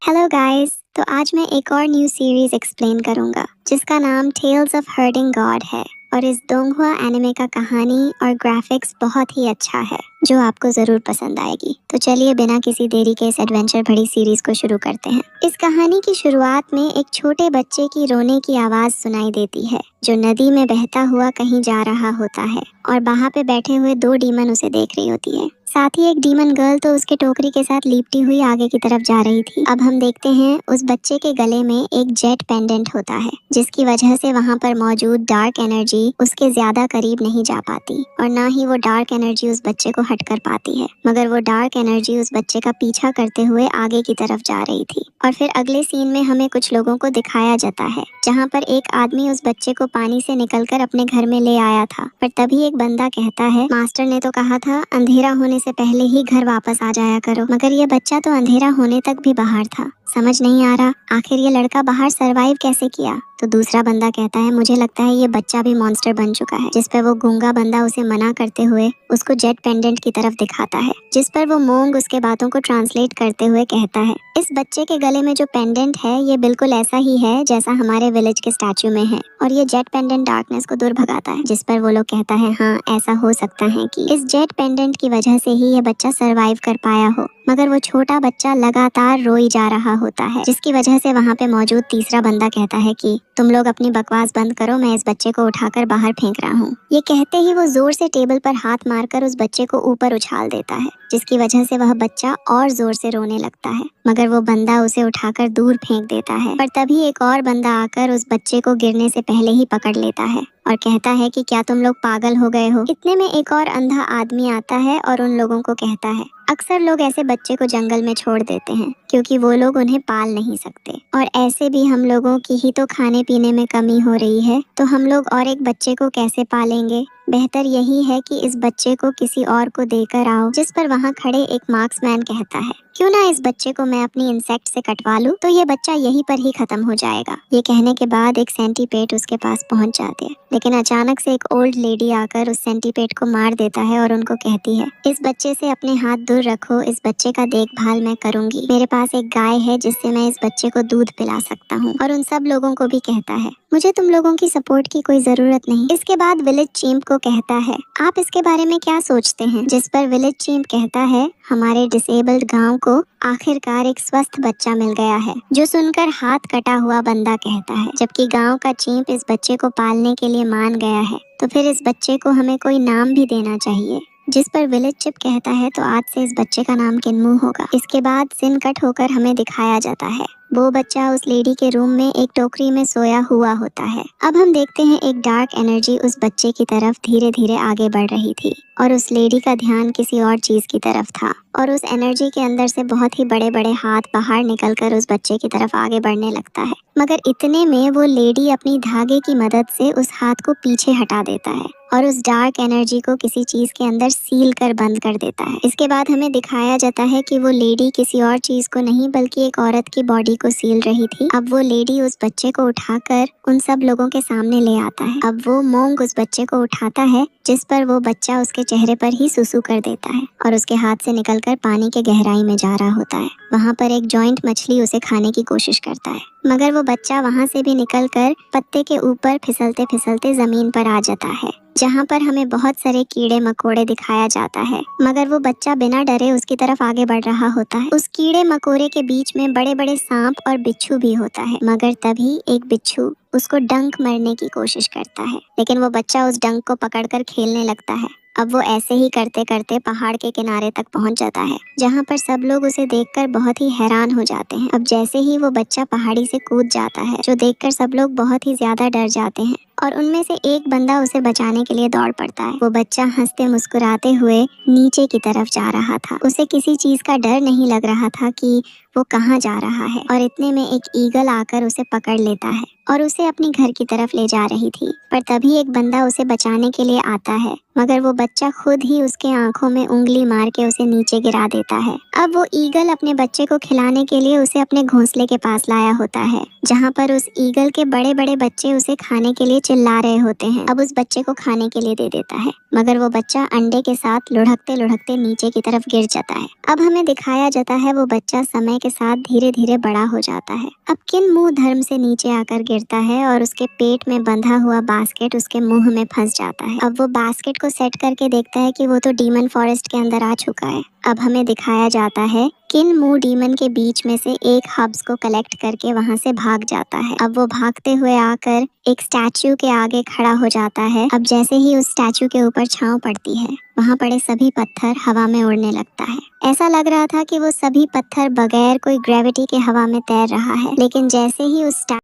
Hello guys. तो आज मैं एक और न्यू सीरीज एक्सप्लेन करूंगा जिसका नाम टेल्स ऑफ हर्टिंग गॉड है। और इस दोंगहुआ एनिमे का कहानी और ग्राफिक्स बहुत ही अच्छा है जो आपको जरूर पसंद आएगी। तो चलिए बिना किसी देरी के इस एडवेंचर भरी सीरीज को शुरू करते हैं। इस कहानी की शुरुआत में एक छोटे बच्चे की रोने की आवाज सुनाई देती है जो नदी में बहता हुआ कहीं जा रहा होता है और वहाँ पे बैठे हुए दो डीमन उसे देख रही होती है। साथ ही एक डीमन गर्ल तो उसके टोकरी के साथ लिपटी हुई आगे की तरफ जा रही थी। अब हम देखते हैं उस बच्चे के गले में एक जेट पेंडेंट होता है जिसकी वजह से वहाँ पर मौजूद डार्क एनर्जी उसके ज्यादा करीब नहीं जा पाती और ना ही वो डार्क एनर्जी उस बच्चे को हट कर पाती है, मगर वो डार्क एनर्जी उस बच्चे का पीछा करते हुए आगे की तरफ जा रही थी। और फिर अगले सीन में हमें कुछ लोगों को दिखाया जाता है जहाँ पर एक आदमी उस बच्चे को पानी से निकलकर अपने घर में ले आया था। पर तभी एक बंदा कहता है, मास्टर ने तो कहा था अंधेरा होने से पहले ही घर वापस आ जाया करो, मगर ये बच्चा तो अंधेरा होने तक भी बाहर था। समझ नहीं आ रहा आखिर ये लड़का बाहर सरवाइव कैसे किया। तो दूसरा बंदा कहता है, मुझे लगता है ये बच्चा भी मॉन्स्टर बन चुका है। जिस पर वो गूंगा बंदा उसे मना करते हुए उसको जेट पेंडेंट की तरफ दिखाता है, जिस पर वो मोंग उसके बातों को ट्रांसलेट करते हुए कहता है, इस बच्चे के गले में जो पेंडेंट है ये बिल्कुल ऐसा ही है जैसा हमारे विलेज के स्टैचू में है और ये जेट पेंडेंट डार्कनेस को दूर भगाता है। जिस पर वो लोग कहता है, हाँ ऐसा हो सकता है कि इस जेट पेंडेंट की वजह से ही ये बच्चा सरवाइव कर पाया हो, मगर वो छोटा बच्चा लगातार रोई जा रहा होता है। जिसकी वजह से वहाँ पे मौजूद तीसरा बंदा कहता है कि तुम लोग अपनी बकवास बंद करो, मैं इस बच्चे को उठाकर बाहर फेंक रहा हूँ। ये कहते ही वो जोर से टेबल पर हाथ मारकर उस बच्चे को ऊपर उछाल देता है, जिसकी वजह से वह बच्चा और जोर से रोने लगता है, मगर वो बंदा उसे उठाकर दूर फेंक देता है। पर तभी एक और बंदा आकर उस बच्चे को गिरने से पहले ही पकड़ लेता है और कहता है कि क्या तुम लोग पागल हो गए हो। इतने में एक और अंधा आदमी आता है और उन लोगों को कहता है, अक्सर लोग ऐसे बच्चे को जंगल में छोड़ देते हैं क्योंकि वो लोग उन्हें पाल नहीं सकते और ऐसे भी हम लोगों की ही तो खाने पीने में कमी हो रही है, तो हम लोग और एक बच्चे को कैसे पालेंगे। बेहतर यही है कि इस बच्चे को किसी और को देकर आओ। जिस पर वहाँ खड़े एक मार्क्समैन कहता है, क्यों ना इस बच्चे को मैं अपनी इंसेक्ट से कटवा लूं, तो ये बच्चा यहीं पर ही खत्म हो जाएगा। ये कहने के बाद एक सेंटीपेड उसके पास पहुंच जाते हैं, लेकिन अचानक से एक ओल्ड लेडी आकर उस सेंटीपेड को मार देता है और उनको कहती है, इस बच्चे से अपने हाथ दूर रखो, इस बच्चे का देखभाल मैं करूंगी। मेरे पास एक गाय है जिससे मैं इस बच्चे को दूध पिला सकता हूँ। और उन सब लोगों को भी कहता है, मुझे तुम लोगों की सपोर्ट की कोई जरूरत नहीं। इसके बाद विलेज चीम्प को कहता है, आप इसके बारे में क्या सोचते हैं। जिस पर विलेज चीम्प कहता है, हमारे डिसेबल्ड गांव को आखिरकार एक स्वस्थ बच्चा मिल गया है। जो सुनकर हाथ कटा हुआ बंदा कहता है, जबकि गांव का चीम्प इस बच्चे को पालने के लिए मान गया है, तो फिर इस बच्चे को हमें कोई नाम भी देना चाहिए। जिस पर विलेज चिप कहता है, तो आज से इस बच्चे का नाम किन्मू होगा। इसके बाद सीन कट होकर हमें दिखाया जाता है, वो बच्चा उस लेडी के रूम में एक टोकरी में सोया हुआ होता है। अब हम देखते हैं एक डार्क एनर्जी उस बच्चे की तरफ धीरे धीरे आगे बढ़ रही थी और उस लेडी का ध्यान किसी और चीज की तरफ था और उस एनर्जी के अंदर से बहुत ही बड़े बड़े हाथ बाहर निकलकर उस बच्चे की तरफ आगे बढ़ने लगता है, मगर इतने में वो लेडी अपनी धागे की मदद से उस हाथ को पीछे हटा देता है और उस डार्क एनर्जी को किसी चीज के अंदर सील कर बंद कर देता है। इसके बाद हमें दिखाया जाता है कि वो लेडी किसी और चीज को नहीं बल्कि एक औरत की बॉडी को सील रही थी। अब वो लेडी उस बच्चे को उठाकर उन सब लोगों के सामने ले आता है। अब वो मोंग उस बच्चे को उठाता है, जिस पर वो बच्चा उसके चेहरे पर ही सुसु कर देता है और उसके हाथ से निकलकर पानी के गहराई में जा रहा होता है। वहाँ पर एक जॉइंट मछली उसे खाने की कोशिश करता है, मगर वो बच्चा वहाँ से भी निकलकर पत्ते के ऊपर फिसलते फिसलते जमीन पर आ जाता है, जहाँ पर हमें बहुत सारे कीड़े मकोड़े दिखाया जाता है, मगर वो बच्चा बिना डरे उसकी तरफ आगे बढ़ रहा होता है। उस कीड़े मकोड़े के बीच में बड़े बड़े सांप और बिच्छू भी होता है, मगर तभी एक बिच्छू उसको डंक मारने की कोशिश करता है, लेकिन वो बच्चा उस डंक को पकड़कर खेलने लगता है। अब वो ऐसे ही करते करते पहाड़ के किनारे तक पहुंच जाता है, जहाँ पर सब लोग उसे देखकर बहुत ही हैरान हो जाते हैं। अब जैसे ही वो बच्चा पहाड़ी से कूद जाता है, जो देखकर सब लोग बहुत ही ज्यादा डर जाते हैं और उनमें से एक बंदा उसे बचाने के लिए दौड़ पड़ता है। वो बच्चा हंसते मुस्कुराते हुए नीचे की तरफ जा रहा था। उसे किसी चीज का डर नहीं लग रहा था कि वो कहाँ जा रहा है और इतने में एक ईगल आकर उसे पकड़ लेता है और उसे अपनी घर की तरफ ले जा रही थी। पर तभी एक बंदा उसे बचाने के लिए आता है, मगर वो बच्चा खुद ही उसके आंखों में उंगली मार के उसे नीचे गिरा देता है। अब वो ईगल अपने बच्चे को खिलाने के लिए उसे अपने घोंसले के पास लाया होता है, जहाँ पर उस ईगल के बड़े बड़े बच्चे उसे खाने के लिए चिल्ला रहे होते हैं। अब उस बच्चे को खाने के लिए दे देता है, मगर वो बच्चा अंडे के साथ लुढ़कते लुढ़कते नीचे की तरफ गिर जाता है। अब हमें दिखाया जाता है वो बच्चा समय के साथ धीरे धीरे बड़ा हो जाता है। अब किन मुंह धर्म से नीचे आकर गिरता है और उसके पेट में बंधा हुआ बास्केट उसके मुंह में फंस जाता है। अब वो बास्केट को सेट करके देखता है कि वो तो डीमन फॉरेस्ट के अंदर आ चुका है। अब हमें दिखाया जाता है किन मुंह डीमन के बीच में से एक हब्स को कलेक्ट करके वहां से भाग जाता है। अब वो भागते हुए आकर एक स्टैचू के आगे खड़ा हो जाता है। अब जैसे ही उस स्टैचू के ऊपर छांव पड़ती है, वहां पड़े सभी पत्थर हवा में उड़ने लगता है। ऐसा लग रहा था कि वो सभी पत्थर बगैर कोई ग्रेविटी के हवा में तैर रहा है, लेकिन जैसे ही उस